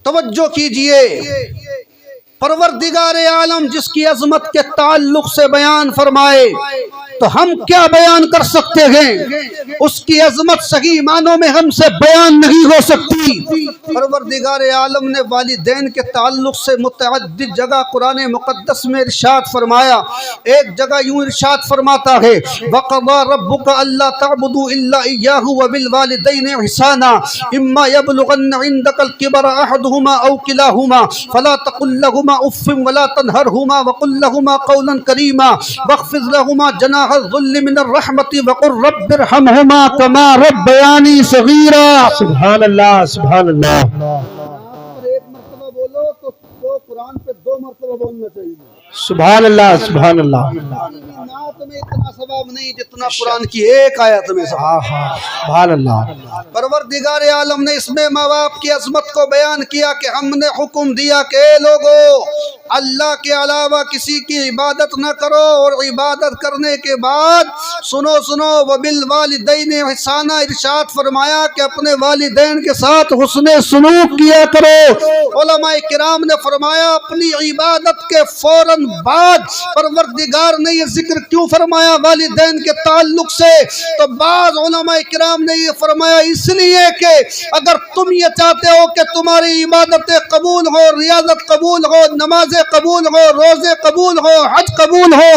توجہ کیجئے، پروردگار عالم جس کی عظمت کے تعلق سے بیان فرمائے تو ہم کیا بیان کر سکتے ہیں؟ اس کی عظمت صحیح معنوں میں ہم سے بیان نہیں ہو سکتی۔ پروردگار عالم نے والدین کے تعلق سے متعدد جگہ قرآن مقدس میں ارشاد فرمایا۔ ایک جگہ یوں ارشاد فرماتا ہے وَقَضَىٰ رَبُّكَ أَلَّا تَعْبُدُوا إِلَّا إِيَّاهُ وَبِالْوَالِدَيْنِ إِحْسَانًا إِمَّا يَبْلُغَنَّ عِندَكَ الْكِبَرَ أَحَدُهُمَا أَوْ كِلَاهُمَا فَلَا تَقُل لَّهُمَا أُفٍّ وَلَا تَنْهَرْهُمَا وَقُل لَّهُمَا قَوْلًا كَرِيمًا وَاخْفِضْ لَهُمَا جَنَاحَ الذُّلِّ مِنَ الرَّحْمَةِ وَقُل رَّبِّ ارْحَمْهُمَا كَمَا رَبَّيَانِي صَغِيرًا۔ سبحان اللہ، سبحان اللہ۔ ایک مرتبہ بولو تو قرآن پہ 2 مرتبہ بولنا چاہیے۔ سبحان اللہ، سبحان اللہ۔ نعت میں اتنا ثواب نہیں جتنا قرآن کی ایک آیت میں ثواب۔ سبحان اللہ۔ پروردگار عالم نے اس میں ماں باپ کی عظمت کو بیان کیا کہ ہم نے حکم دیا کہ اے لوگو اللہ کے علاوہ کسی کی عبادت نہ کرو، اور عبادت کرنے کے بعد سنو وبالوالدین احسانا، ارشاد فرمایا کہ اپنے والدین کے ساتھ حسن سلوک کیا کرو۔ علماء کرام نے فرمایا اپنی عبادت کے فوراً بعد پروردگار نے یہ ذکر کیوں فرمایا والدین کے تعلق سے؟ تو بعض علماء کرام نے یہ فرمایا اس لیے کہ اگر تم یہ چاہتے ہو کہ تمہاری عبادتیں قبول ہو، ریاضت قبول ہو، نمازیں قبول ہو، روزے قبول ہو، حج قبول ہو،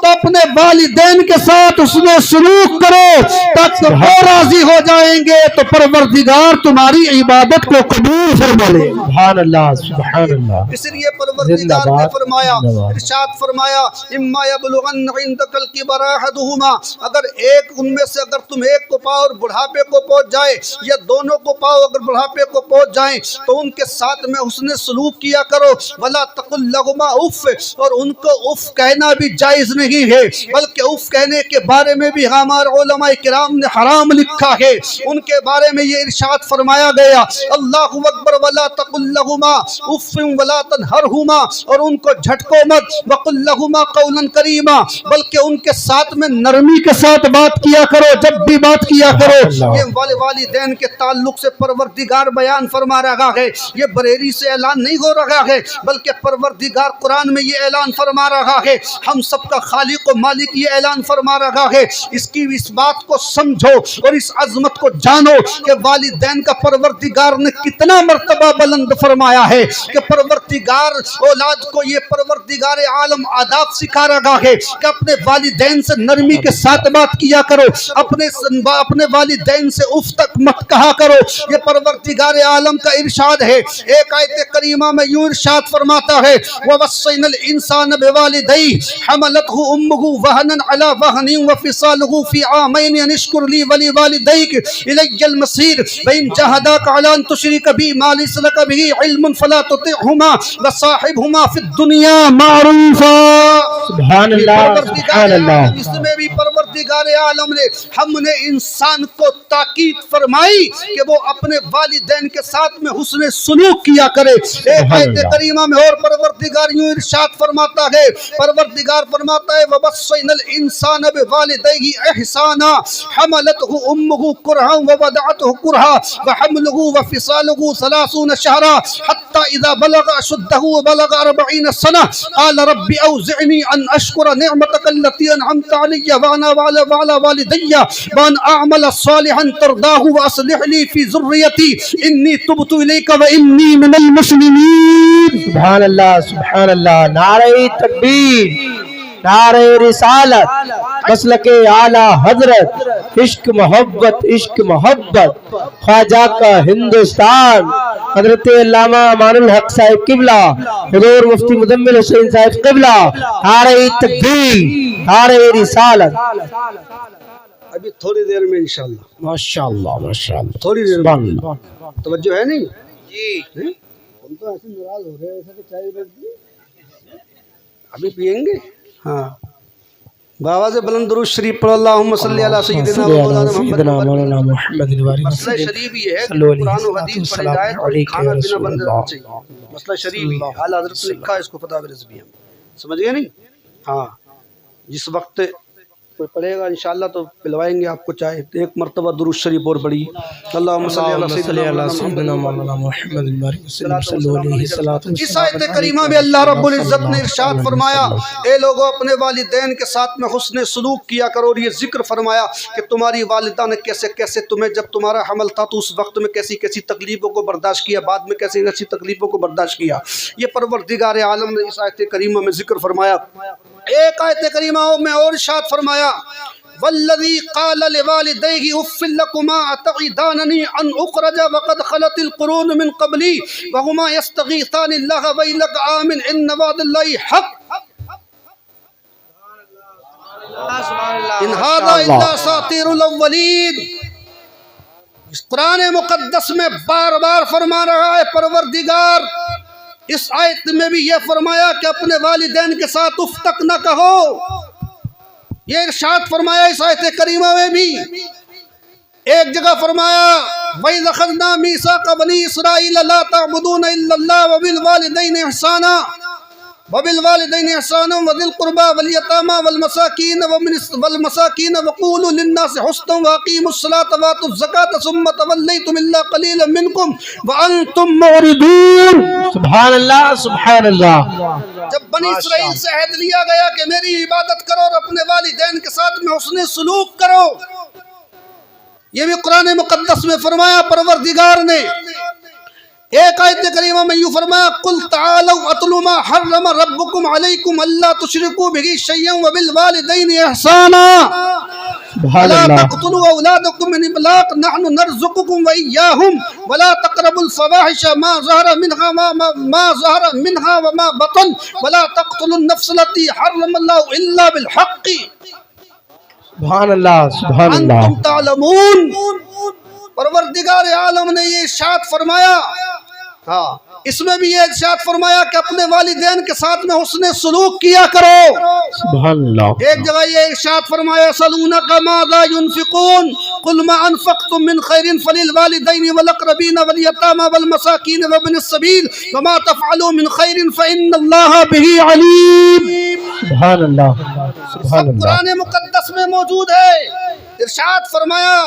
تو اپنے والدین کے ساتھ اس میں سلوک کرو تاکہ وہ راضی ہو جائیں گے تو پروردگار تمہاری عبادت کو قبول فرما لے۔ سبحان اللہ، سبحان اللہ۔ اس لیے پروردگار نے فرمایا، ارشاد فرمایا اما یبلغن عندک الکبر احدهما، اگر ایک ان میں سے اگر تم ایک کو پاؤ اور بڑھاپے کو پہنچ جائے، یا دونوں کو پاؤ اگر بڑھاپے کو پہنچ جائیں تو ان کے ساتھ میں حسن سلوک کیا کرو۔ ولا تقل لهما اف، اور ان کو اف کہنا بھی جائز نہیں ہے، بلکہ اف کہنے کے بارے میں بھی ہمارے علماء کرام نے حرام لکھا ہے۔ ان کے بارے میں یہ ارشاد فرمایا گیا اللہ اکبر ولا تقل لهما اف ولا تنهرهما، اور ان کو جھٹکو مت، وقل لهما قولا کریما، بلکہ ان کے ساتھ میں نرمی کے ساتھ بات کیا کرو جب بھی بات کیا کرو۔ یہ والدین کے تعلق سے پروردگار بیان فرما رہا ہے، یہ بریری سے اعلان نہیں ہو رہا ہے، بلکہ پروردگار قرآن میں یہ اعلان فرما رہا ہے، ہم سب کا خالق و مالک یہ اعلان فرما رہا ہے۔ اس بات کو سمجھو اور اس عظمت کو جانو کہ والدین کا پروردگار نے کتنا مرتبہ بلند فرمایا ہے کہ پروردگار اولاد کو یہ پروردگار عالم آداب سکھا رہا ہے کہ اپنے والدین سے نرمی کے ساتھ بات کیا کرو، اپنے والدین سے اف تک مت کہا کرو۔ یہ پروردگار عالم کا ارشاد ہے۔ ایک آیت کریمہ میں یوں ارشاد فرماتا ہے وَوَصَّيْنَا الْإِنسَانَ بِوَالِدَيْهِ حَمَلَتْهُ أُمُّهُ وَهْنًا عَلَى وَهْنٍ وَفِصَالُهُ فِي عَامَيْنِ أَنِ اشْكُرْ لِي وَلِوَالِدَيْكَ إِلَيَّ الْمَصِيرُ وَإِنْ جَاهَدَاكَ عَلَى أَن تُشْرِكَ بِي مَا لَيْسَ لَكَ بِهِ عِلْمٌ فَلَا تُطِعْهُمَا وَصَاحِبْهُمَا فِي الدُّنْيَا مَعْرُوفًا۔ سبحان اللہ، سبحان اللہ۔ اس میں بھی پروردگار عالم نے ہم نے انسان کو تاکید فرمائی کہ وہ اپنے والدین کے ساتھ میں حسن سلوک کیا کرے۔ ایک آیت کریمہ میں اور پروردگار یوں ارشاد فرماتا ہے، پروردگار فرماتا ہے وَوَصَّيْنَا الْإِنسَانَ بِوَالِدَيْهِ إِحْسَانًا حَمَلَتْهُ أُمُّهُ كُرْهًا وَوَضَعَتْهُ كُرْهًا وَحَمْلُهُ وَفِصَالُهُ 30 شهرا حتى إذا بلغ أشده وبلغ 40 سنة قال رب أوزعني أن أشكر نعمتك التي أنعمت علي وعلى والدي وأن أعمل صالحا ترضاه وأصلح لي في ذريتي إني تبت إليك وإني من المسلمين۔ سبحان اللہ، سبحان اللہ۔ نعرہ تکبیر، نعرہ رسالت، مسلک اعلیٰ حضرت، عشق محبت، عشق محبت، خواجہ کا ہندوستان، حضرت علامہ امان الحق صاحب قبلہ، حضور مفتی مزمل حسین صاحب قبلہ، نعرہ تکبیر، نعرہ رسالت۔ ابھی تھوڑی دیر میں انشاءاللہ، ماشاءاللہ، ماشاءاللہ، تھوڑی دیر سبحان میں اللہ۔ توجہ ہے نہیں جی؟ ہم تو ایسے ناراض ہو رہے ہیں کہ چائے رکھ دی، ابھی پیئیں گے؟ ہاں، بآواز بلند درود شریف پڑھ اللہم صلی علی سیدنا مولانا محمد۔ مسئلہ شریف یہ ہے کہ قرآن و حدیث پڑھی جائے تو کھانا پینا بند رہنا چاہیے۔ مسئلہ شریف یہ ہے، اعلیٰ حضرت نے لکھا ہے، اس کو فتاوی رضویہ میں، سمجھ گئے نہیں؟ ہاں، جس وقت کوئی پڑھے گا انشاءاللہ تو پلوائیں گے آپ کو چائے. ایک مرتبہ درود شریف اور پڑھی. اللہم صلی علی سیدنا محمد صلی اللہ. اس آیت کریمہ میں اللہ رب العزت نے ارشاد فرمایا اے لوگوں اپنے والدین کے ساتھ میں حسن سلوک کیا کرو. اور یہ ذکر فرمایا کہ تمہاری والدہ نے کیسے کیسے تمہیں جب تمہارا حمل تھا تو اس وقت میں کیسی کیسی تکلیفوں کو برداشت کیا, بعد میں کیسی کیسی تکلیفوں کو برداشت کیا. یہ پروردگار عالم نے اس آیت کریمہ میں ذکر فرمایا. ایک آیت کریمہ میں اور ارشاد فرمایا والذی قال لوالدیہ اف لکما اتعداننی ان اخرج وقد خلت القرون من قبلی وہما یستغیثان اللہ ویلک آمن ان وعد اللہ حق ان ھذا الا اساطیر الاولین. اس قرآن مقدس میں بار بار فرما رہا ہے پروردگار. اس آیت میں بھی یہ فرمایا کہ اپنے والدین کے ساتھ اف تک نہ کہو. یہ ارشاد فرمایا اس آیت کریمہ میں بھی. ایک جگہ فرمایا وَإِذْ أَخَذْنَا مِيثَاقَ بَنِي إِسْرَائِيلَ لَا تَعْبُدُونَ إِلَّا اللَّهَ وَبِالْوَالِدَيْنِ إِحْسَانًا وَذِي الْقُرْبَى وَالْيَتَامَى وَالْمَسَاكِينَ وَقُولُوا لِلنَّاسِ حُسْنًا وَأَقِيمُوا الصَّلَاةَ وَآتُوا الزَّكَاةَ ثُمَّ تَوَلَّيْتُمْ إِلَّا قَلِيلًا مِنْكُمْ وَأَنْتُمْ مُعْرِضُونَ. سبحان اللہ سبحان اللہ. جب بنی اسرائیل سے عہد لیا گیا کہ میری عبادت کرو اور اپنے والدین کے ساتھ میں حسن سلوک کرو, یہ بھی قرآن مقدس میں فرمایا پروردگار نے. ایک آیت کریمہ میں یوں فرمایا قل تعالوا اتل ما حرم ربکم علیکم الا تشرکوا به شیئا وبالوالدین احسانا ولا تقتلوا اولادکم من املاق نحن نرزقكم واياهم ولا تقربوا الفواحش ما ظهر منها وما بطن ولا تقتلوا النفس التي حرم الله الا بالحق سبحان اللہ سبحان اللہ. انتم تعلمون. پروردگار عالم نے یہ ارشاد فرمایا. ہاں اس میں بھی یہ ارشاد فرمایا کہ اپنے والدین کے ساتھ میں حسن سلوک کیا کرو. سبحان اللہ. ایک جگہ یہ ارشاد فرمایا سلونک ماذا ينفقون قل ما انفقتم من خیر فللوالدین والاقربین والیتامى والمساکین وابن السبیل وما تفعلوا من خیر فإن اللہ به علیم. سبحان اللہ سبحان اللہ. قرآن مقدس میں موجود ہے. ارشاد فرمایا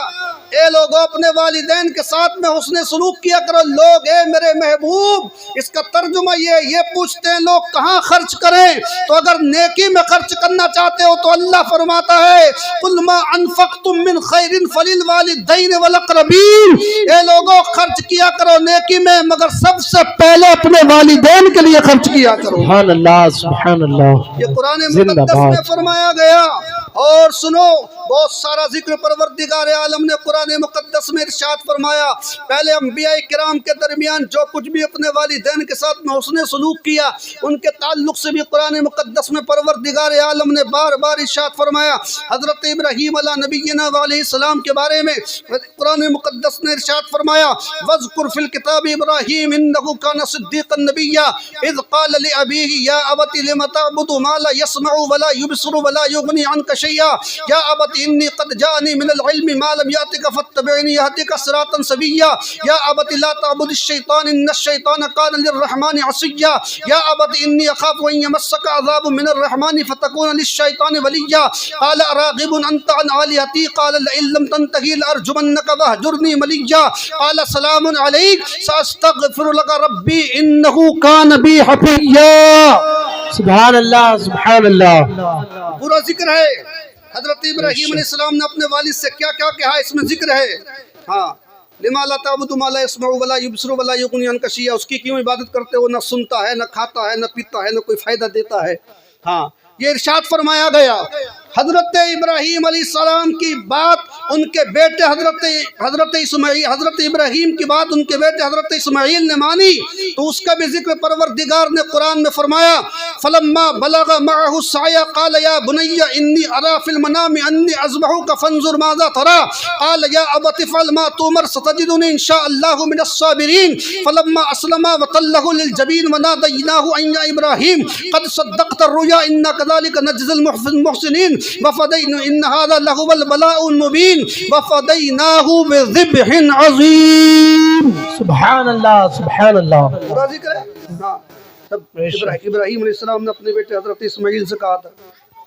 اے لوگوں اپنے والدین کے ساتھ میں حسن سلوک کیا کرو. لوگ اے میرے محبوب, اس کا ترجمہ یہ پوچھتے ہیں لوگ کہاں خرچ کریں, تو اگر نیکی میں خرچ کرنا چاہتے ہو تو اللہ فرماتا ہے قل ما انفقتم من خیر فللوالدین والاقربین. اے لوگوں خرچ کیا کرو نیکی میں مگر سب سے پہلے اپنے والدین کے لیے خرچ کیا کرو. سبحان اللہ سبحان اللہ. یہ قرآن مقدس میں فرمایا گیا. اور سنو بہت سارا ذکر پروردگار عالم نے قرآن مقدس میں ارشاد فرمایا. پہلے انبیاء کرام کے درمیان جو کچھ بھی اپنے والدین کے ساتھ میں حسن سلوک کیا ان کے تعلق سے بھی قرآن مقدس میں پروردگار عالم نے بار بار ارشاد فرمایا. حضرت ابراہیم علیہ نبینا علیہ السلام کے بارے میں قرآن مقدس نے ارشاد فرمایا وَاذْكُرْ فِي الْكِتَابِ إِبْرَاهِيمَ إِنَّهُ كَانَ صِدِّيقًا نَبِيًّا إِذْ قَالَ لِأَبِيهِ يَا أَبَتِ لِمَ تَعْبُدُ مَا لَا يَسْمَعُ وَلَا يُبْصِرُ وَلَا يُغْنِي عَنكَ شَيْئًا يَا أَبَتِ إِنِّي قَدْ جَاءَنِي مِنَ الْعِلْمِ مَا لَمْ يَأْتِكَ فَاتَّبِعْنِي أَهْدِكَ صِرَاطًا سَوِيًّا يَا أَبَتِ لَا تَعْبُدِ الشَّيْطَانَ إِنَّ الشَّيْطَانَ كَانَ لِلرَّحْمَنِ عَصِيًّا يَا أَبَتِ إِنِّي أَخَافُ أَن يَمَسَّكَ عَذَابٌ مِنَ الرَّحْمَنِ فَتَكُونَ لِلشَّيْطَانِ وَلِيًّا قَالَ أَرَاغِبٌ أَنْتَ عَنْ آلِهَتِي قَالَ لَئِن لَّمْ تَنْتَهِ لَأَرْجُمَنَّكَ وَاهْجُرْنِي مَلِيًّا قَالَ سَلَامٌ عَلَيْكَ سَأَسْتَغْفِرُ لَكَ رَبِّي إِنَّهُ كَانَ بِي حَفِيًّا. سبحان اللہ سبحان اللہ. پورا ذکر ہے حضرت ابراہیم علیہ السلام نے اپنے والد سے کیا کیا کہا اس میں ذکر ہے. ہاں لما لا تعبد ما لا يسمع ولا يبصر ولا يغني عنك شيئا. اس کی کیوں عبادت کرتے ہو, نہ سنتا ہے نہ کھاتا ہے نہ پیتا ہے نہ کوئی فائدہ دیتا ہے. ہاں یہ ارشاد فرمایا گیا. حضرت ابراہیم علیہ السلام کی بات ان کے بیٹے حضرت اسماعیل حضرت ابراہیم کی بات ان کے بیٹے حضرت اسماعیل نے مانی تو اس کا بھی ذکر پروردگار نے قرآن میں فرمایا فلما بلغ معه السعي قال يا بني اني ارى في المنام اني اذبحك فانظر ماذا ترى قال يا ابت افعل ما تؤمر ستجدني ان شاء الله من الصابرين فلما اسلم وتله للجبين وناديناه ان يا ابراهيم قد صدقت الرؤيا انا كذلك نجزي المحسنين وفدينا ان هذا لهو البلاء المبين وفديناه بذبح عظيم. سبحان اللہ سبحان اللہ. پورا ذکر ہے. ہاں ابراہیم علیہ السلام نے اپنے بیٹے حضرت اسماعیل سے کہا تھا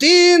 3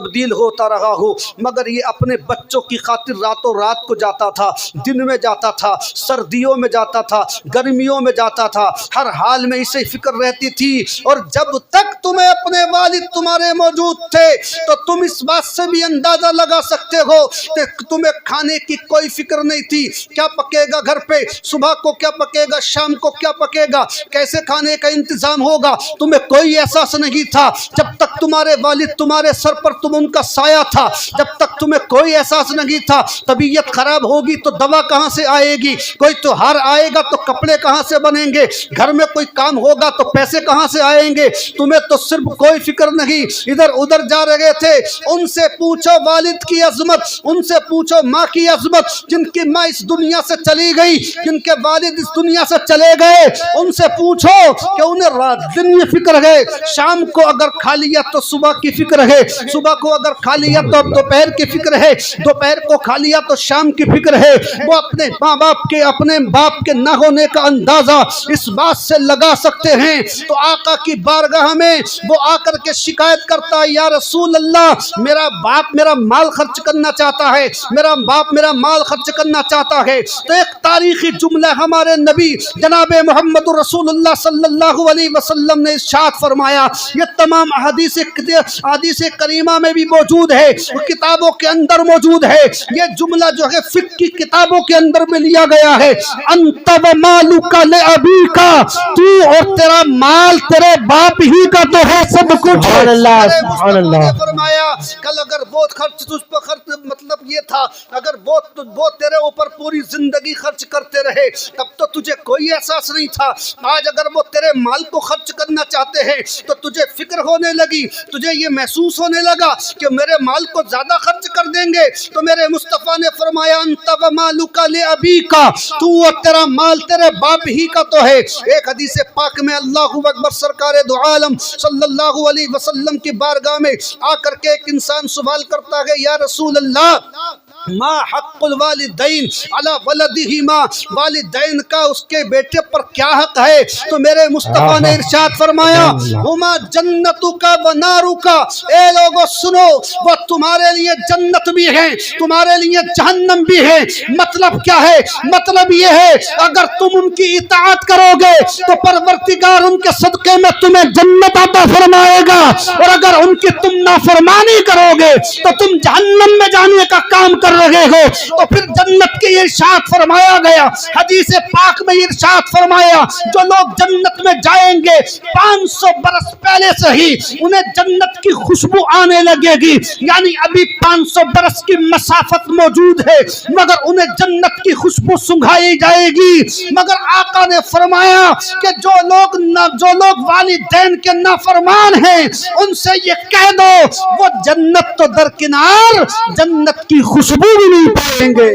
تبدیل ہوتا رہا ہو، مگر یہ اپنے بچوں کی خاطر راتوں رات کو جاتا تھا، دن میں جاتا تھا، سردیوں میں جاتا تھا، گرمیوں میں جاتا تھا، ہر حال میں اسے فکر رہتی تھی۔ اور جب تک تمہیں اپنے والد تمہارے موجود تھے تو تم اس بات سے بھی اندازہ لگا سکتے ہو کہ تمہیں کھانے کی کوئی فکر نہیں تھی، کیا پکے گا گھر پہ، صبح کو کیا پکے گا، شام کو کیا پکے گا، کیسے کھانے کا انتظام ہوگا، تمہیں کوئی احساس نہیں تھا۔ جب تک تمہارے والد تمہارے سر پر تم ان کا سایہ تھا، جب تک تمہیں کوئی احساس نہیں تھا۔ طبیعت خراب ہوگی تو دوا کہاں سے آئے گی، کوئی تہوار آئے گا تو کپڑے کہاں سے بنیں گے، گھر میں کوئی کام ہوگا تو پیسے کہاں سے آئیں گے، تمہیں تو صرف کوئی فکر نہیں، ادھر ادھر جا رہے تھے۔ ان سے پوچھو والد کی عظمت، ان سے پوچھو ماں کی عظمت، جن کی ماں اس دنیا سے چلی گئی، جن کے والد اس دنیا سے چلے گئے، ان سے پوچھو کہ انہیں رات دن یہ فکر ہے، شام کو اگر کھا لیا تو صبح کی فکر ہے، صبح کو اگر کھا لیا تو دوپہر کی فکر ہے، دوپہر کو کھا لیا تو شام کی فکر ہے۔ وہ اپنے ماں باپ کے، اپنے باپ کے نہ ہونے کا اندازہ اس بات سے لگا سکتے ہیں۔ تو آقا کی بارگاہ میں وہ آ کر کے شکایت کرتا ہے، یا رسول اللہ، میرا باپ میرا مال خرچ کرنا چاہتا ہے، میرا باپ میرا مال خرچ کرنا چاہتا ہے۔ تو ایک تاریخی جملہ ہمارے نبی جناب محمد رسول اللہ صلی اللہ علیہ وسلم نے ارشاد فرمایا، یہ تمام حدیث کریمہ میں بھی موجود ہے، کتابوں کے اندر موجود ہے۔ یہ جملہ جو ہے فقہ کی کتابوں کے اندر میں لیا گیا ہے، انت و مالک لابیک، تو اور تیرا مال تیرے باپ ہی کا تو ہے سب کچھ۔ سبحان اللہ، سبحان اللہ۔ فرمایا کل اگر بہت خرچ تجھ پر خرچ، مطلب یہ تھا اگر بہت تیرے اوپر پوری زندگی خرچ کرتے رہے تب تو تجھے کوئی احساس نہیں تھا، آج اگر وہ تیرے مال کو خرچ کرنا چاہتے ہیں تو تجھے فکر ہونے لگی، تجھے یہ محسوس ہونے لگا کہ میرے مال کو زیادہ خرچ کر دیں گے۔ تو میرے مصطفیٰ نے فرمایا انت و مالک لابیک، تو اور تیرا مال تیرے باپ ہی کا تو ہے۔ ایک حدیث پاک میں اللہ اکبر، سرکار دو عالم صلی اللہ علیہ وسلم کی بارگاہ میں آ کر کے ایک انسان سوال کرتا ہے، یا رسول اللہ، ما حق الوالدین علی ولدہما، والدین کا اس کے بیٹے پر کیا حق ہے؟ تو میرے مصطفیٰ نے ارشاد فرمایا، ہما جنتک و نارک، اے لوگو سنو، وہ تمہارے لیے جنت بھی ہے، تمہارے لیے جہنم بھی ہے۔ مطلب کیا ہے؟ مطلب یہ ہے اگر تم ان کی اطاعت کرو گے تو پروردگار ان کے صدقے میں تمہیں جنت عطا فرمائے گا، اور اگر ان کی تم نافرمانی کرو گے تو تم جہنم میں جانے کا کام کر رہے ہو۔ تو پھر جنت کے ارشاد فرمایا گیا، حدیث پاک میں ارشاد فرمایا، جو لوگ جنت میں جائیں گے 500 برس پہلے سے ہی انہیں جنت کی خوشبو آنے لگے گی، یعنی ابھی 500 برس کی مسافت موجود ہے مگر انہیں جنت کی خوشبو سنگھائی جائے گی۔ مگر آقا نے فرمایا کہ جو لوگ والدین کے نافرمان ہیں ان سے یہ کہہ دو وہ جنت تو درکنار، جنت کی خوشبو بھی نہیں پائیں گے۔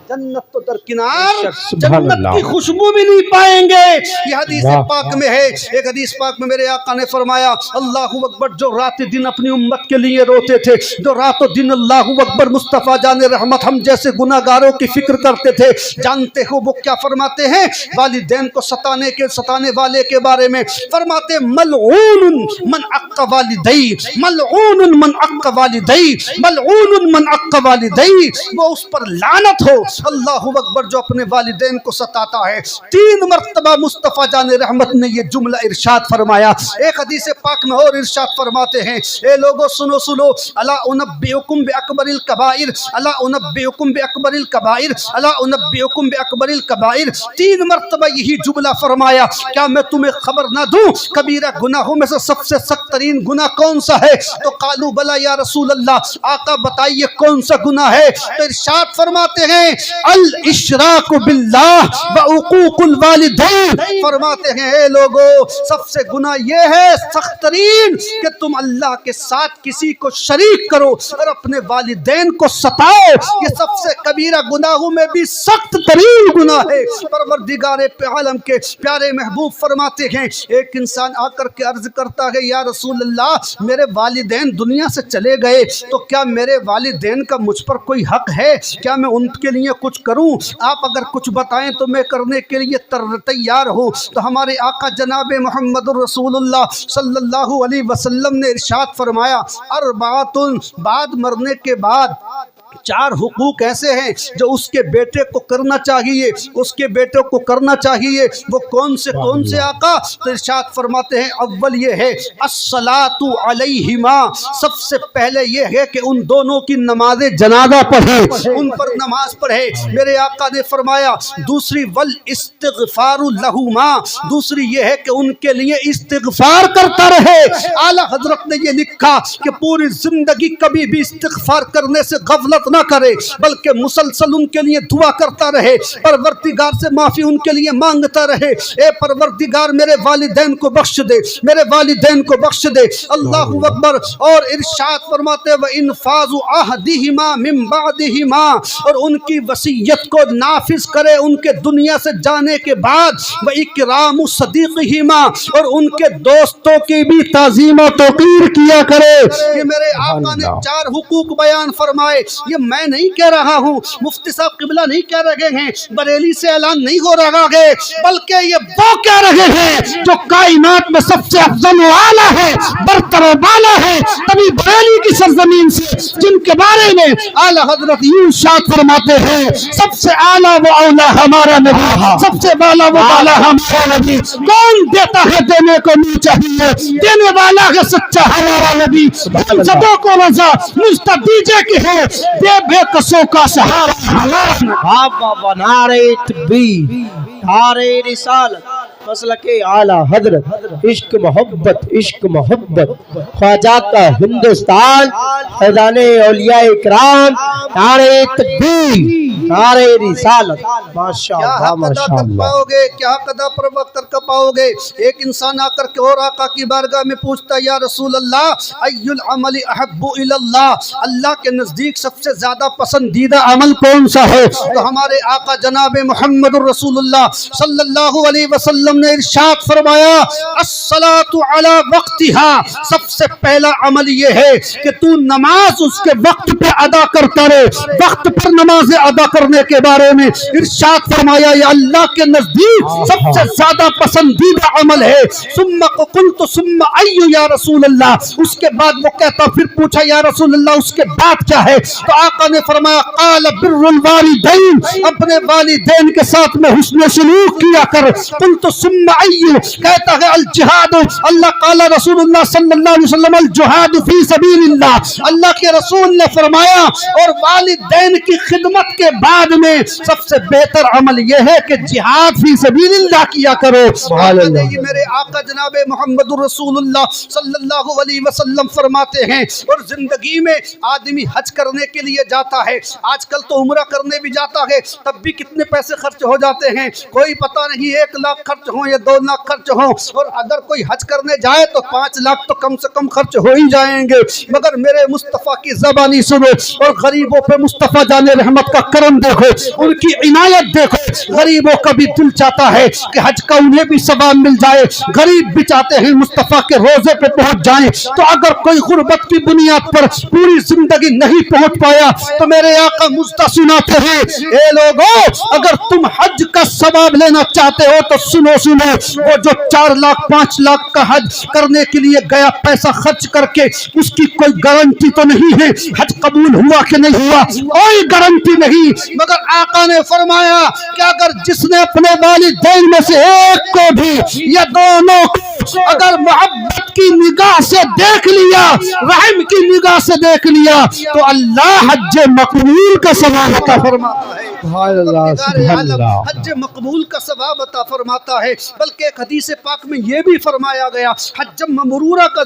جنت تو درکنار، جنت کی خوشبو بھی نہیں پائیں گے۔ یہ حدیث پاک میں ہے۔ ایک حدیث پاک میں میرے آقا نے فرمایا، اللہ اکبر، جو رات دن اپنی امت کے لیے روتے تھے، جو رات و دن اللہ اکبر مصطفیٰ جان رحمت ہم جیسے گناہگاروں کی فکر کرتے تھے، جانتے ہو وہ کیا فرماتے ہیں؟ والدین کو ستانے والے کے بارے میں فرماتے، ملعون من عق والدی، ملعون من عق والدی، ملعون من عق والدی، وہ اس پر لعنت ہو اللہ اکبر جو اپنے والدین کو ستاتا ہے۔ 3 مرتبہ مصطفیٰ جان رحمت نے یہ جملہ ارشاد فرمایا۔ ایک حدیث پاک میں اور ارشاد فرماتے ہیں، اے لوگو سنو سنو، الا انبئکم باکبر الکبائر، الا انبئکم باکبر الکبائر، الا انبئکم باکبر الکبائر۔ 3 مرتبہ یہی جملہ فرمایا، کیا میں تمہیں خبر نہ دوں کبیرہ گناہوں میں سے سب سے سخت ترین گناہ کون سا ہے؟ تو قالوا بلا یا رسول اللہ، آقا بتائیے کون سا گناہ ہے؟ تو ارشاد فرماتے ہیں، الاشراک باللہ وعقوق الوالدین، فرماتے ہیں اے لوگو سب سے گناہ یہ ہے سخت ترین کہ تم اللہ کے ساتھ کسی کو شریک کرو اور اپنے والدین کو ستاؤ، یہ سب سے کبیرہ گناہوں میں بھی سخت ترین گناہ ہے۔ پروردگار عالم کے پیارے محبوب فرماتے ہیں، ایک انسان آ کر کے عرض کرتا ہے، یا رسول اللہ، میرے والدین دنیا سے چلے گئے تو کیا میرے والدین کا مجھ پر کوئی حق ہے؟ کیا میں ان کے لیے کچھ کروں؟ آپ اگر کچھ بتائیں تو میں کرنے کے لیے تیار ہوں۔ تو ہمارے آقا جناب محمد الرسول اللہ صلی اللہ علیہ وسلم نے ارشاد فرمایا اربعۃ، بعد مرنے کے بعد 4 حقوق ایسے ہیں جو اس کے بیٹے کو کرنا چاہیے، اس کے بیٹے کو کرنا چاہیے۔ وہ کون سے آقا؟ تو ارشاد فرماتے ہیں اول یہ ہے الصلاۃ علیہما، سب سے پہلے یہ ہے کہ ان دونوں کی نماز جنازہ پڑھے، ان پر نماز پڑھے۔ میرے آقا نے فرمایا دوسری والاستغفار لہما، دوسری یہ ہے کہ ان کے لیے استغفار کرتا رہے۔ اعلیٰ حضرت نے یہ لکھا کہ پوری زندگی کبھی بھی استغفار کرنے سے غفلت نہ کرے، بلکہ مسلسل ان کے لیے دعا کرتا رہے، پروردگار سے معافی ان کے لیے مانگتا رہے۔ اے پروردگار میرے والدین کو بخش دے، میرے والدین کو بخش دے۔ اللہ اکبر۔ اور ارشاد فرماتے وَإِنْفَاذُ عَهْدِهِمَا مِنْ بَعْدِهِمَا، اور ان کی وصیت کو نافذ کرے ان کے دنیا سے جانے کے بعد۔ وَإِكْرَامُ صَدِيقِهِمَا، اور ان کے دوستوں کی بھی تعظیم و توقیر کیا کرے۔ یہ میرے آقا نے 4 حقوق بیان فرمائے۔ یہ میں نہیں کہہ رہا ہوں، مفتی صاحب قبلہ نہیں کہہ رہے ہیں، بریلی سے اعلان نہیں ہو رہا ہے، بلکہ یہ وہ کہہ رہے ہیں جو کائنات میں سب سے افضل و اعلیٰ ہے، برتر و بالا ہے، تبھی بریلی کی سرزمین سے جن کے بارے میں اعلیٰ حضرت یوں ارشاد فرماتے ہیں سب سے اعلیٰ و اولیٰ ہمارا نبی، سب سے بالا و بالا ہمارا نبی۔ کون دیتا ہے دینے کو منہ چاہیے، دینے والا ہے سچا ہمارا نبی۔ سبوں کو رضا مجھ دیجے کہ ہے بے بے کسوں کا سہارا۔ بابا نعرہ تکبیر، نعرہ رسالت، مسلک اعلیٰ حضرت، عشق محبت، عشق محبت، خواجہ کا ہندوستان، فیضان اولیاء اکرام، نعرہ تکبیر، نعرہ رسالت۔ کیا حق ادا کر پاؤ گے، کیا حق ادا کر پاؤ گے؟ ایک انسان آ کر کے اور آقا کی بارگاہ میں پوچھتا یا رسول اللہ ای العمل احب الی اللہ، اللہ کے نزدیک سب سے زیادہ پسندیدہ عمل کون سا ہے؟ تو ہمارے آقا جناب محمد الرسول اللہ صلی اللہ علیہ وسلم نے ارشاد فرمایا الصلاۃ علی وقتها، سب سے پہلا عمل یہ ہے کہ تو نماز اس کے وقت پہ ادا کرتا رہے۔ وقت پر نماز ادا کرنے کے بارے میں ارشاد فرمایا یہ اللہ کے نزدیک سب سے زیادہ پسندیدہ عمل ہے۔ ثم قلت ثم ای یا رسول اللہ، اس کے بعد وہ کہتا پھر پوچھا یا رسول اللہ اس کے بعد کیا ہے؟ تو آقا نے فرمایا قال بر الوالدین، اپنے والدین کے ساتھ میں حسن سلوک کیا کر۔ قلت ثم ای، کہتا ہے الجہاد، اللہ قال رسول اللہ صلی اللہ علیہ وسلم الجہاد فی سبیل اللہ، اللہ کے رسول نے فرمایا اور والدین کی خدمت کے بعد میں سب سے بہتر عمل یہ ہے کہ جہاد فی سبیل اللہ کیا کرو۔ میرے آقا جناب محمد الرسول اللہ صلی اللہ علیہ وسلم فرماتے ہیں اور زندگی میں آدمی حج کرنے کے لیے جاتا ہے، آج کل تو عمرہ کرنے بھی جاتا ہے، تب بھی کتنے پیسے خرچ ہو جاتے ہیں کوئی پتہ نہیں، 1 لاکھ خرچ ہوں یا 2 لاکھ خرچ ہوں، اور اگر کوئی حج کرنے جائے تو 5 لاکھ تو کم سے کم خرچ ہو ہی جائیں گے۔ مگر میرے مصطفیٰ کی زبانی سنو اور غریبوں پہ مصطفیٰ جان رحمت کا کرم دیکھو، ان کی عنایت دیکھو۔ غریبوں کا بھی دل چاہتا ہے کہ حج کا انہیں بھی ثواب مل جائے، غریب بھی چاہتے ہیں مصطفیٰ کے روزے پہ پہنچ جائیں۔ تو اگر کوئی غربت کی بنیاد پر پوری زندگی نہیں پہنچ پایا تو میرے آقا مجدہ سناتے ہیں اے لوگو اگر تم حج کا ثواب لینا چاہتے ہو تو سنو وہ جو 4 لاکھ 5 لاکھ کا حج کرنے کے لیے گیا پیسہ خرچ کر کے اس کی کوئی گارنٹی تو نہیں ہے حج قبول ہوا کہ نہیں ہوا، کوئی گارنٹی نہیں، مگر آقا نے فرمایا کہ اگر جس نے اپنے والدین میں سے ایک کو بھی یا دونوں کو اگر محبت کی نگاہ سے دیکھ لیا، رحم کی نگاہ سے دیکھ لیا تو اللہ حج مقبول کا ثواب عطا فرماتا ہے۔ حج مقبول کا ثواب عطا فرماتا ہے۔ بلکہ ایک حدیث پاک میں یہ بھی فرمایا گیا حج مبرورہ کا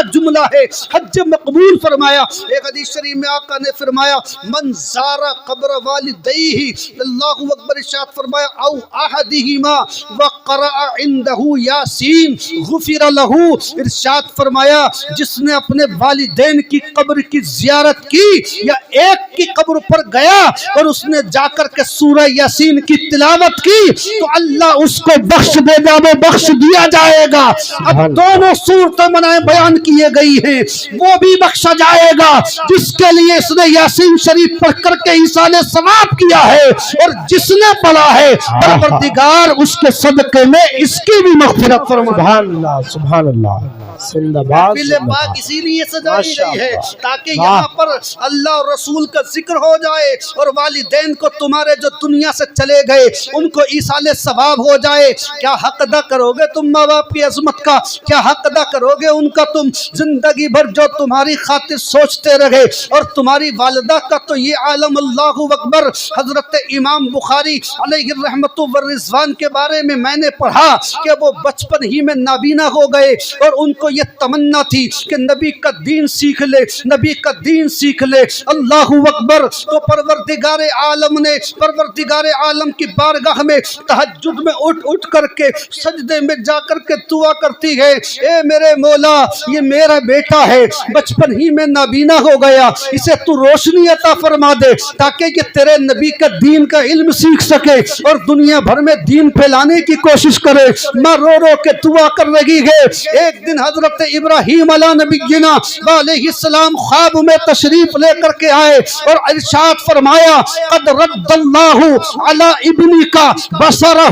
جملہ ہے، حج مقبول فرمایا۔ ایک حدیث شریف میں آقا نے فرمایا من زار قبر والدیہ، اللہ اکبر، ارشاد فرمایا او احدہما وقرأ عندہ یاسین غفر لہ، ارشاد فرمایا جس نے اپنے والدین کی قبر کی زیارت کی یا ایک کی قبر پر گیا اور اس نے جا کر کے سورہ یاسین کی تلاوت کی تو اللہ اس کو بخش دے گا، وہ بخش دیا جائے گا۔ اب دونوں صورتیں بیان کیے گئی ہیں، وہ بھی بخشا جائے گا جس کے لیے اس نے یاسین شریف پڑھ کر کے ایصال ثواب کیا ہے، اور جس نے پڑھا ہے پروردگار اس کے صدقے میں اس کی بھی مغفرت فرما۔ سبحان اللہ سبحان اللہ، زندہ باد محفل پاک اسی لیے سجائی گئی ہے تاکہ یہاں پر اللہ اور رسول کا ذکر ہو جائے، اور والدین کو تمہارے جو دنیا سے چلے گئے ان کو ایصال ثواب ہو جائے۔ کیا حق ادا کرو گے تم ماں باپ کی عظمت کا؟ کیا حق ادا کرو گے ان کا تم زندگی بھر جو تمہاری خاطر سوچتے رہے؟ اور تمہاری والدہ کا تو یہ عالم اللہ اکبر، حضرت امام بخاری علیہ الرحمت والرضوان کے بارے میں نے پڑھا کہ وہ بچپن ہی میں نابینا ہو گئے اور ان کو یہ تمنا تھی کہ نبی کا دین سیکھ لے، نبی کا دین سیکھ لے۔ اللہ اکبر! تو پروردگار عالم کی بارگاہ میں تہجد میں اٹھ کر کے سجدے میں جا کر کے دعا کرتی ہے، اے میرے مولا یہ میرا بیٹا ہے، بچپن ہی میں نابینا ہو گیا، اسے تو روشنی عطا فرما دے تاکہ یہ تیرے نبی کا دین کا علم سیکھ سکے اور دنیا بھر میں دین پھیلانے کی کوشش کرے۔ ماں رو رو کے دعا کر رہی ہے۔ ایک دن حضرت ابراہیم علیہ نبینا علیہ السلام خواب میں تشریف لے کر کے آئے اور ارشاد فرمایا، قد رد اللہ علی ابنک بصرہ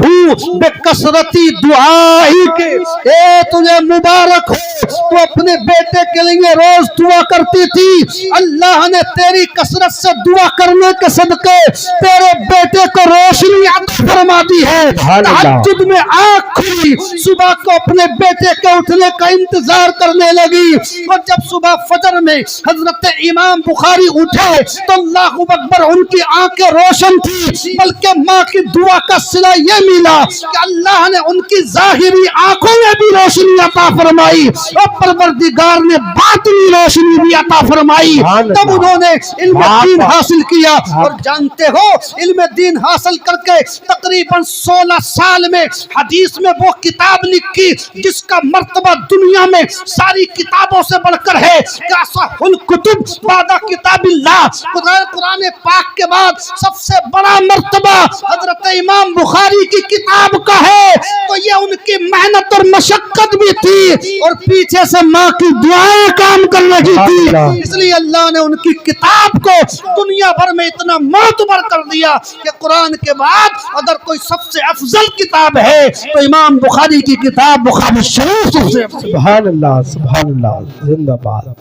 بکثرت دعائی کے، اے تجھے مبارک ہو، تو اپنے بیٹے کے لیے روز دعا کرتی تھی، اللہ نے تیری کثرت سے دعا کرنے کے صدقے تیرے بیٹے کو روشنی عطا فرما دی ہے۔ تہجد میں آنکھ کھلی، صبح کو اپنے بیٹے کے اٹھنے کا انتظار کرنے لگی، اور جب صبح فجر میں حضرت امام بخاری اٹھے تو اللہ اکبر ان کی آنکھیں روشن تھی، بلکہ ماں کی دعا کا صلہ یہ ملا کہ اللہ نے ان کی ظاہری آنکھوں میں بھی روشنی عطا فرمائی اور پروردگار نے باطنی روشنی بھی عطا فرمائی۔ تب انہوں نے علم دین حاصل کیا، اور جانتے ہو علم دین حاصل کر کے تقریباً 16 سال میں حدیث میں وہ کتاب لکھی جس کا مرتبہ دنیا میں ساری کتابوں سے بڑھ کر ہے کہ اصح الکتب بعد کتاب اللہ، قرآن پاک کے بعد سب سے بڑا مرتبہ حضرت امام بخاری کی کتاب کا ہے۔ تو یہ ان کی محنت اور مشقت بھی تھی اور پیچھے سے ماں کی دعائیں کام کر رہی تھی، اس لیے اللہ نے ان کی کتاب کو دنیا بھر میں اتنا معتبر کر دیا کہ قرآن کے بعد اگر کوئی سب سے افضل کتاب ہے تو امام بخاری کی کتاب بخاری شریف سب سے افضل۔ سبحان اللہ سبحان اللہ، زندہ باد۔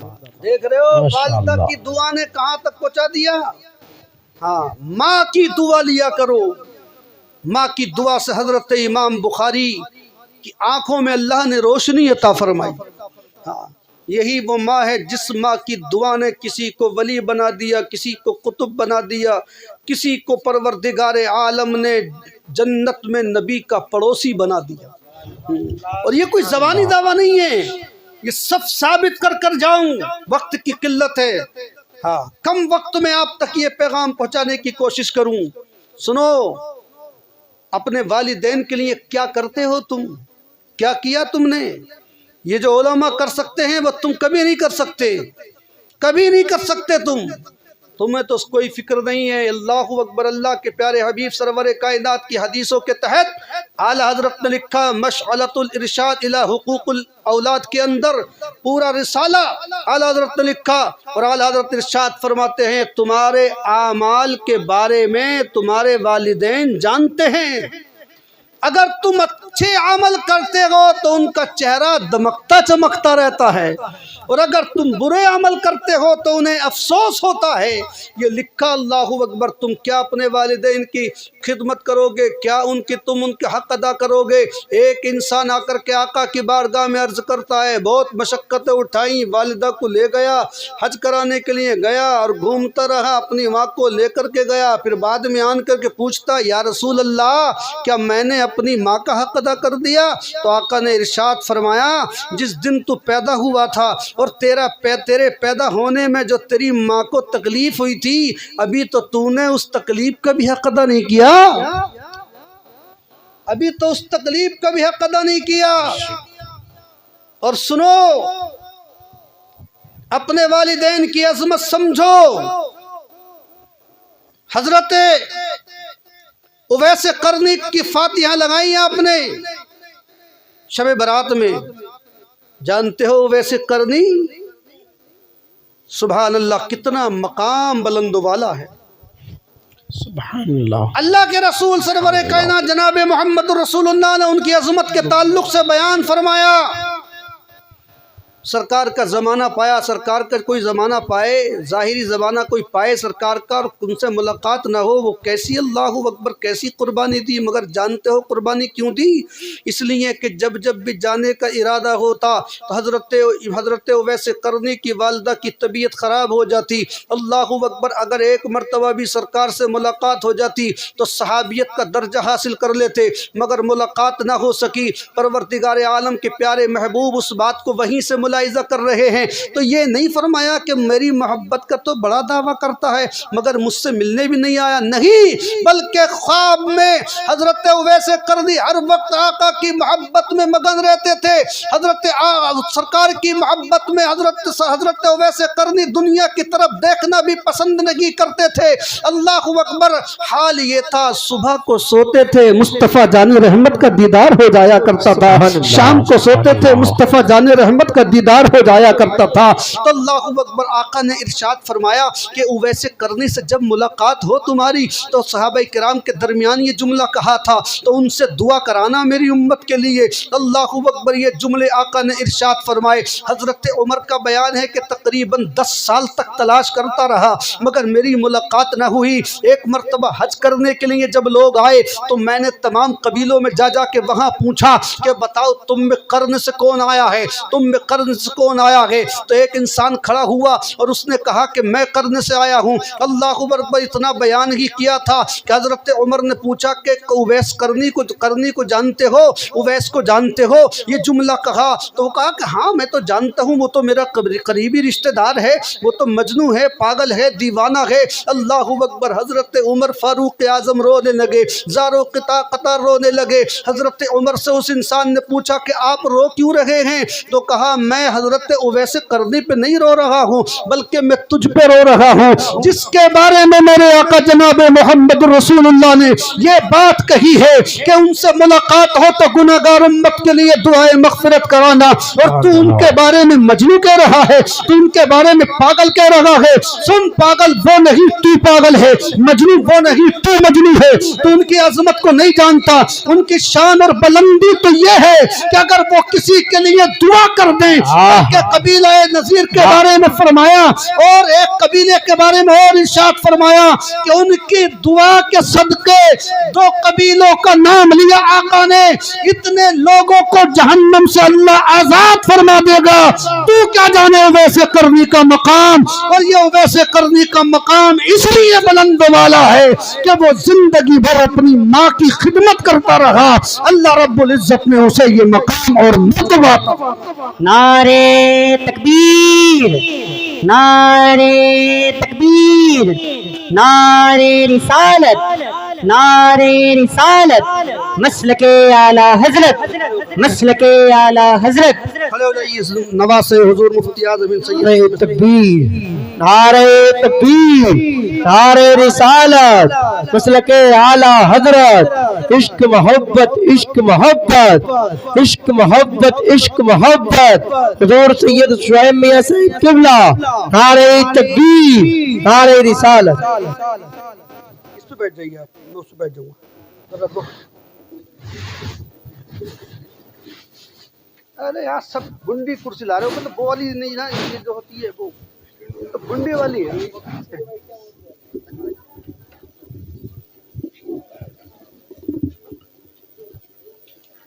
دیکھ رہے ہو والدہ کی دعا نے کہاں تک پہنچا دیا۔ ہاں، ماں کی دعا لیا کرو۔ ماں کی دعا سے حضرت امام بخاری کی آنکھوں میں اللہ نے روشنی عطا فرمائی۔ ہاں، یہی وہ ماں ہے جس ماں کی دعا نے کسی کو ولی بنا دیا، کسی کو قطب بنا دیا، کسی کو پروردگار عالم نے جنت میں نبی کا پڑوسی بنا دیا۔ اور یہ کوئی زبانی دعویٰ نہیں ہے، یہ سب ثابت کر کر جاؤں، وقت کی قلت ہے۔ ہاں، کم وقت میں آپ تک یہ پیغام پہنچانے کی کوشش کروں۔ سنو، اپنے والدین کے لیے کیا کرتے ہو تم؟ کیا کیا تم نے؟ یہ جو علماء کر سکتے ہیں وہ تم کبھی نہیں کر سکتے، کبھی نہیں کر سکتے تمہیں تو کوئی فکر نہیں ہے۔ اللہ اکبر! اللہ کے پیارے حبیب سرور کائنات کی حدیثوں کے تحت اعلی حضرت نے لکھا مشعلۃ الارشاد الی حقوق الاولاد کے اندر پورا رسالہ اعلی حضرت نے لکھا، اور اعلی حضرت ارشاد فرماتے ہیں تمہارے اعمال کے بارے میں تمہارے والدین جانتے ہیں۔ اگر تم اچھے عمل کرتے ہو تو ان کا چہرہ دمکتا چمکتا رہتا ہے، اور اگر تم برے عمل کرتے ہو تو انہیں افسوس ہوتا ہے۔ یہ لکھا، اللہ اکبر! تم کیا اپنے والدین کی خدمت کرو گے؟ کیا تم ان کے حق ادا کرو گے؟ ایک انسان آ کر کے آقا کی بارگاہ میں عرض کرتا ہے، بہت مشقتیں اٹھائیں، والدہ کو لے گیا، حج کرانے کے لیے گیا اور گھومتا رہا، اپنی ماں کو لے کر کے گیا، پھر بعد میں آن کر کے پوچھتا، یا رسول اللہ کیا میں نے اپنی ماں کا حق ادا کر دیا؟ تو آقا نے ارشاد فرمایا، جس دن تو پیدا ہوا تھا اور تیرے پیدا ہونے میں جو تیری ماں کو تکلیف ہوئی تھی، ابھی تو نے اس تکلیف کا بھی حق ادا نہیں کیا۔ ابھی تو اس تکلیف کا بھی حق ادا نہیں کیا. اور سنو، اپنے والدین کی عظمت سمجھو. حضرت اویس قرنی کی فاتحہ لگائیں آپ نے شب برات میں. جانتے ہو اویس قرنی سبحان اللہ کتنا مقام بلند والا ہے. سبحان اللہ. اللہ کے رسول سرور کائنات جناب محمد رسول اللہ نے ان کی عظمت کے تعلق سے بیان فرمایا. سرکار کا زمانہ پایا، سرکار کا کوئی زمانہ پائے، ظاہری زمانہ کوئی پائے سرکار کا، اور ان سے ملاقات نہ ہو، وہ کیسی اللہ اکبر کیسی قربانی دی. مگر جانتے ہو قربانی کیوں دی؟ اس لیے کہ جب جب بھی جانے کا ارادہ ہوتا تو حضرت اویس قرنی کی والدہ کی طبیعت خراب ہو جاتی. اللہ اکبر اگر ایک مرتبہ بھی سرکار سے ملاقات ہو جاتی تو صحابیت کا درجہ حاصل کر لیتے، مگر ملاقات نہ ہو سکی. پروردگار عالم کے پیارے محبوب اس بات کو وہیں سے ملاحظہ کر رہے ہیں تو یہ نہیں فرمایا کہ میری محبت کا تو بڑا دعویٰ کرتا ہے مگر مجھ سے ملنے بھی نہیں آیا. نہیں، بلکہ خواب میں حضرت اویس قرنی ہر وقت آقا کی محبت میں مگن رہتے تھے. حضرت سرکار کی محبت میں حضرت اویس قرنی دنیا کی طرف دیکھنا بھی پسند نہیں کرتے تھے. اللہ اکبر. حال یہ تھا صبح کو سوتے تھے مصطفیٰ جان رحمت کا دیدار ہو جایا کرتا تھا، شام کو سوتے تھے مصطفیٰ جان رحمت کا دیدار ہو جایا کرتا تھا. تو اللہ اکبر آقا نے ارشاد فرمایا کہ اویس قرنی سے جب ملاقات ہو تمہاری تو صحابہ کرام کے درمیان یہ جملہ کہا تھا تو ان سے دعا کرانا میری امت کے لیے. اللہ اکبر. یہ جملے آقا نے ارشاد فرمائے. حضرت عمر کا بیان ہے کہ تقریباً 10 سال تک تلاش کرتا رہا مگر میری ملاقات نہ ہوئی. ایک مرتبہ حج کرنے کے لیے جب لوگ آئے تو میں نے تمام قبیلوں میں جا کے وہاں پوچھا کہ بتاؤ تم میں قرن سے کون آیا ہے، تم میں قرن سے کون آیا ہے. تو ایک انسان کھڑا ہوا اور اس نے کہا کہ میں قرن سے آیا ہوں. اللہ اکبر. اتنا بیان ہی کیا تھا کہ حضرت عمر نے پوچھا کہ اویس قرنی کو جانتے ہو، اویس کو جانتے ہو؟ یہ جملہ کہا تو وہ کہا کہ ہاں میں تو جانتا ہوں، وہ تو میرا قریبی رشتہ دار ہے، وہ تو مجنون ہے، پاگل ہے، دیوانہ ہے. اللہ اکبر. حضرت عمر فاروق اعظم رونے لگے، زارو قطار رونے لگے. حضرت عمر سے اس انسان نے پوچھا کہ آپ رو کیوں رہے ہیں؟ تو کہا میں حضرت اویس قرنی پہ نہیں رو رہا ہوں بلکہ میں تجھ پہ رو رہا ہوں جس کے بارے میں میرے آقا جناب محمد رسول اللہ نے یہ بات کہی ہے کہ ان سے ملاقات ہو تو گناہگار امت کے لیے دعائے مغفرت کرانا. اور تو ان کے بارے میں مجنون کہہ رہا ہے، تو ان کے بارے میں پاگل کہہ رہا ہے. سن، پاگل وہ نہیں تو پاگل ہے، مجنون وہ نہیں تو مجنون ہے. تو ان کی عظمت کو نہیں جانتا. ان کی شان اور بلندی تو یہ ہے کہ اگر وہ کسی کے لیے دعا کر دیں کہ قبیلہ نذیر کے بارے میں فرمایا اور ایک قبیلے کے بارے میں اور ارشاد فرمایا کہ ان کی دعا کے صدقے 2 قبیلوں کا نام لیا آقا نے، اتنے لوگوں کو جہنم سے اللہ آزاد فرما دے گا. تو کیا جانے اویس قرنی کا مقام. اور یہ اویس قرنی کا مقام اس لیے بلند والا ہے کہ وہ زندگی بھر اپنی ماں کی خدمت کرتا رہا. اللہ رب العزت نے اسے یہ مقام اور مرتبہ. نعرے تکبیر، نعرے تکبیر، نعرے رسالت، نعرے رسالت، مسلک اعلی حضرت، مسلک اعلی حضرت. کھڑے ہو جائیے. نواز حضور مفتی اعظم سید. نعرہ تکبیر، نعرہ تکبیر، نعرہ رسالت، مسلک اعلی حضرت. عشق محبت، عشق محبت، عشق محبت، عشق محبت. حضور سید شعیب میاں صاحب قبلہ. نعرہ تکبیر، نعرہ رسالت. اس پہ بیٹھ جائیے. آپ میں اس پہ بیٹھ جاؤں گا. ارے یار سب بنڈی کرسی لا رہے ہو. مطلب وہ والی نہیں نا، یہ جو ہوتی ہے وہ تو بنڈی والی ہے.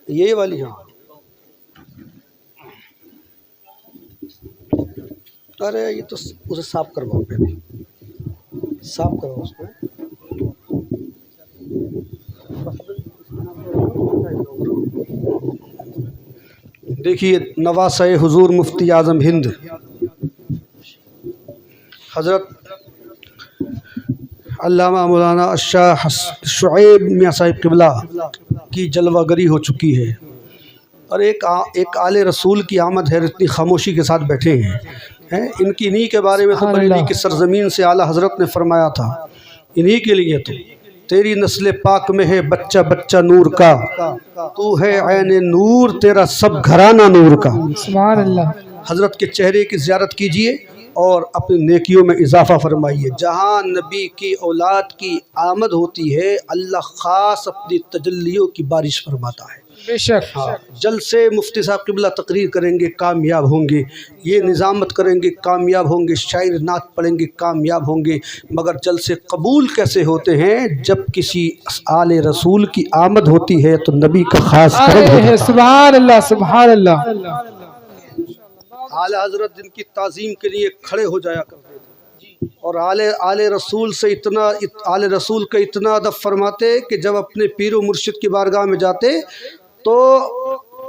یہی والی. ہاں ارے یہ تو اسے صاف کرواؤ، پہلے صاف کرواؤ اس کو. دیکھیے نواسہ حضور مفتی اعظم ہند حضرت علامہ مولانا الشاہ شعیب میاں صاحب قبلہ کی جلوہ گری ہو چکی ہے، اور ایک آل رسول کی آمد ہے، اتنی خاموشی کے ساتھ بیٹھے ہیں۔ ان کی انہی کے بارے میں تو بریلی کی سرزمین سے اعلیٰ حضرت نے فرمایا تھا، انہی کے لیے تو تیری نسل پاک میں ہے بچہ بچہ نور کا، تو ہے عین نور تیرا سب گھرانہ نور کا۔ سبحان اللہ۔ حضرت کے چہرے کی زیارت کیجئے اور اپنی نیکیوں میں اضافہ فرمائیے۔ جہاں نبی کی اولاد کی آمد ہوتی ہے اللہ خاص اپنی تجلیوں کی بارش فرماتا ہے۔ بے شک۔ جلسے مفتی صاحب قبلہ تقریر کریں گے کامیاب ہوں گے، یہ نظامت کریں گے کامیاب ہوں گے، شاعر نعت پڑھیں گے کامیاب ہوں گے، مگر جلسے قبول کیسے ہوتے ہیں؟ جب کسی آل رسول کی آمد ہوتی ہے تو نبی کا خاص کرم ہوتا ہے۔ سبحان اللہ سبحان اللہ۔ اعلی حضرت جن کی تعظیم کے لیے کھڑے ہو جایا کرتے تھے، اور آل رسول سے آل رسول کا اتنا ادب فرماتے کہ جب اپنے پیر و مرشد کی بارگاہ میں جاتے تو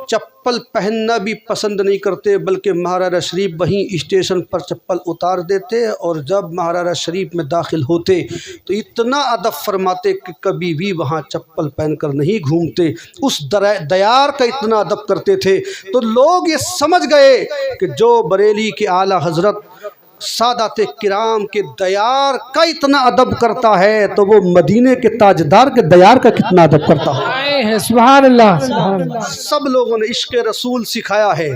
چپل پہننا بھی پسند نہیں کرتے، بلکہ مہارارا شریف وہیں اسٹیشن پر چپل اتار دیتے، اور جب مہارارا شریف میں داخل ہوتے تو اتنا ادب فرماتے کہ کبھی بھی وہاں چپل پہن کر نہیں گھومتے، اس دیار کا اتنا ادب کرتے تھے۔ تو لوگ یہ سمجھ گئے کہ جو بریلی کے اعلیٰ حضرت سادات کرام کے دیار کا اتنا ادب کرتا ہے تو وہ مدینے کے تاجدار کے دیار کا کتنا ادب کرتا ہے۔ سبحان اللہ سبحان اللہ۔ سب لوگوں نے عشق رسول سکھایا ہے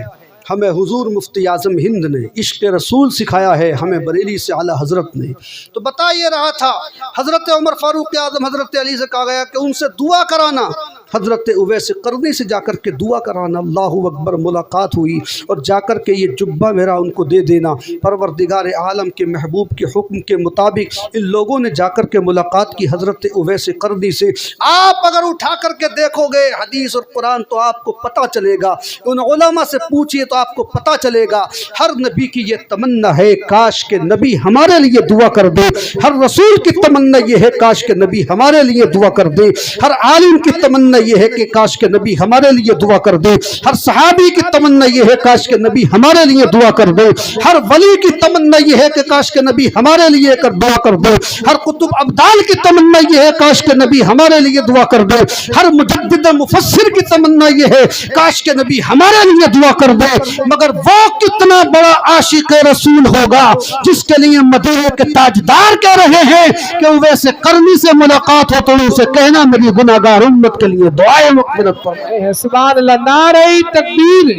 ہمیں، حضور مفتی اعظم ہند نے عشق رسول سکھایا ہے ہمیں بریلی سے اعلیٰ حضرت نے۔ تو بتا یہ رہا تھا حضرت عمر فاروق اعظم حضرت علی سے کہا گیا کہ ان سے دعا کرانا، حضرت اویس قرنی سے جا کر کے دعا کرانا۔ اللہ اکبر، ملاقات ہوئی اور جا کر کے یہ جبہ میرا ان کو دے دینا۔ پروردگار عالم کے محبوب کے حکم کے مطابق ان لوگوں نے جا کر کے ملاقات کی حضرت اویس قرنی سے۔ آپ اگر اٹھا کر کے دیکھو گے حدیث اور قرآن تو آپ کو پتہ چلے گا، ان علماء سے پوچھئے تو آپ کو پتہ چلے گا۔ ہر نبی کی یہ تمنا ہے کاش کہ نبی ہمارے لیے دعا کر دے، ہر رسول کی تمنا یہ ہے کاش کہ نبی ہمارے لیے دعا کر دے، ہر عالم کی تمنا یہ ہے کہ کاش کہ نبی ہمارے لیے دعا کر دے، ہر صحابی کی تمنا یہ ہے کاش کہ نبی ہمارے لیے دعا کر دے، ہر ولی کی تمنا یہ ہے کہ کاش کہ نبی ہمارے لیے دعا کر دے، ہر قطب ابدال کی تمنا یہ ہے کاش کہ نبی ہمارے لیے دعا کر دے، ہر مجدد مفسر کی تمنا یہ ہے کاش کہ نبی ہمارے لیے دعا کر دے۔ مگر وہ کتنا بڑا عاشق رسول ہوگا جس کے لیے مدینے کے تاجدار کہہ رہے ہیں کہ اویس قرنی سے ملاقات ہو تو ان سے کہنا میری گناہگار امت کے لیے دعائیں مغفرت فرمائے۔ سبحان اللہ۔ نعرہ تکبیر،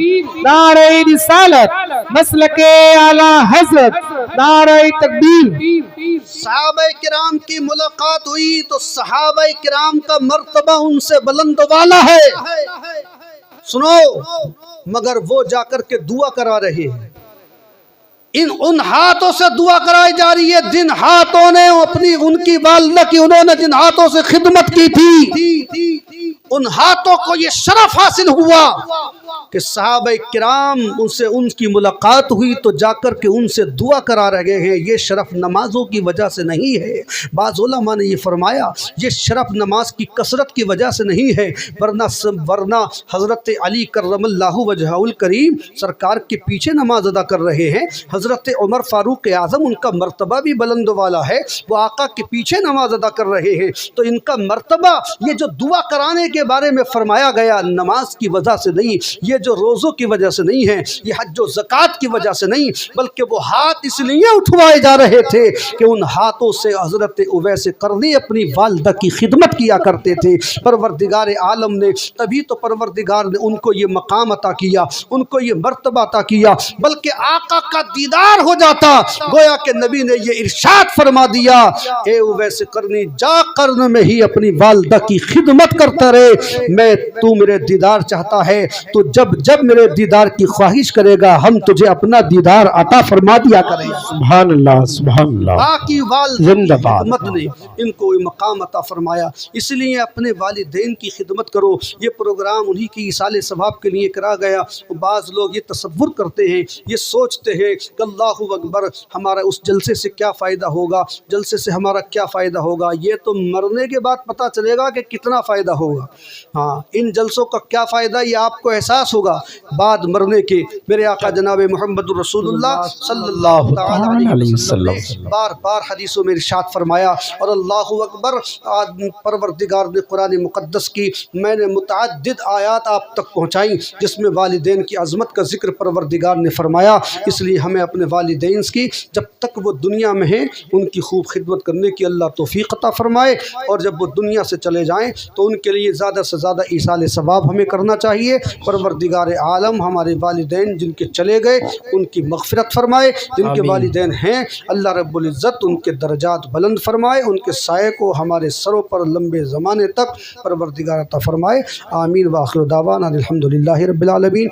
نعرہ رسالت، مسلک اعلیٰ حضرت، نعرہ تکبیر۔ صحابہ کرام کی ملاقات ہوئی تو صحابہ کرام کا مرتبہ ان سے بلند والا ہے۔ سنو، مگر وہ جا کر کے دعا کرا رہے ہیں، ان ہاتھوں سے دعا کرائی جا رہی ہے جن ہاتھوں نے اپنی ان کی والدہ کی انہوں نے جن ہاتھوں سے خدمت کی تھی، ان ہاتھوں کو یہ شرف حاصل ہوا کہ صحابہ کرام ان کی ملاقات ہوئی تو جا کر کے ان سے دعا کرا رہے ہیں۔ یہ شرف نمازوں کی وجہ سے نہیں ہے، بعض علماء نے یہ فرمایا یہ شرف نماز کی کثرت کی وجہ سے نہیں ہے، ورنہ حضرت علی کرم اللہ وجہہ الکریم سرکار کے پیچھے نماز ادا کر رہے ہیں، حضرت عمر فاروق اعظم ان کا مرتبہ بھی بلند والا ہے، وہ آقا کے پیچھے نماز ادا کر رہے ہیں، تو ان کا مرتبہ یہ جو دعا کرانے کے بارے میں فرمایا گیا نماز کی وجہ سے نہیں، یہ جو روزوں کی وجہ سے نہیں ہے، یہ حج و زکوٰۃ کی وجہ سے نہیں، بلکہ وہ ہاتھ اس لیے اٹھوائے جا رہے تھے کہ ان ہاتھوں سے حضرت اویس قرنی اپنی والدہ کی خدمت کیا کرتے تھے۔ پروردگار عالم نے تبھی تو پروردگار نے ان کو یہ مقام عطا کیا، ان کو یہ مرتبہ عطا کیا، بلکہ آقا کا دیدار ہو جاتا گویا کہ نبی نے یہ ارشاد فرما دیا اے اویس قرنی جا قرن میں ہی اپنی والدہ کی خدمت کرتا رہے، میں تو میرے دیدار چاہتا ہے تو جب میرے دیدار کی خواہش کرے گا ہم تجھے اپنا دیدار عطا فرما دیا کریں۔ سبحان اللہ سبحان اللہ۔ باقی زندہ باد۔ خدمت نے ان کو مقام عطا فرمایا، اس لیے اپنے والدین کی خدمت کرو۔ یہ پروگرام انہی کی ایصال ثواب کے لیے کرا گیا۔ بعض لوگ یہ تصور کرتے ہیں، یہ سوچتے ہیں کہ اللہ اکبر ہمارا اس جلسے سے کیا فائدہ ہوگا، جلسے سے ہمارا کیا فائدہ ہوگا، یہ تو مرنے کے بعد پتہ چلے گا کہ کتنا فائدہ ہوگا۔ ہاں، ان جلسوں کا کیا فائدہ یہ آپ کو احساس احساس ہوگا بعد مرنے کے میرے آقا جناب محمد الرسول اللہ صلی اللہ تعالی علیہ وسلم نے بار بار حدیثوں میں ارشاد فرمایا، اور اللہ اکبر، پروردگار نے قرآن مقدس کی میں نے متعدد آیات آپ تک پہنچائیں جس میں والدین کی عظمت کا ذکر پروردگار نے فرمایا۔ اس لیے ہمیں اپنے والدین کی جب تک وہ دنیا میں ہیں ان کی خوب خدمت کرنے کی اللہ توفیق عطا فرمائے، اور جب وہ دنیا سے چلے جائیں تو ان کے لیے زیادہ سے زیادہ ایصال ثواب ہمیں کرنا چاہیے۔ پروردگار عالم ہمارے والدین جن کے چلے گئے ان کی مغفرت فرمائے، جن کے والدین ہیں اللہ رب العزت ان کے درجات بلند فرمائے، ان کے سائے کو ہمارے سروں پر لمبے زمانے تک پروردگار عطا فرمائے۔ آمین۔ وآخر دعوانا الحمدللہ رب العالمین۔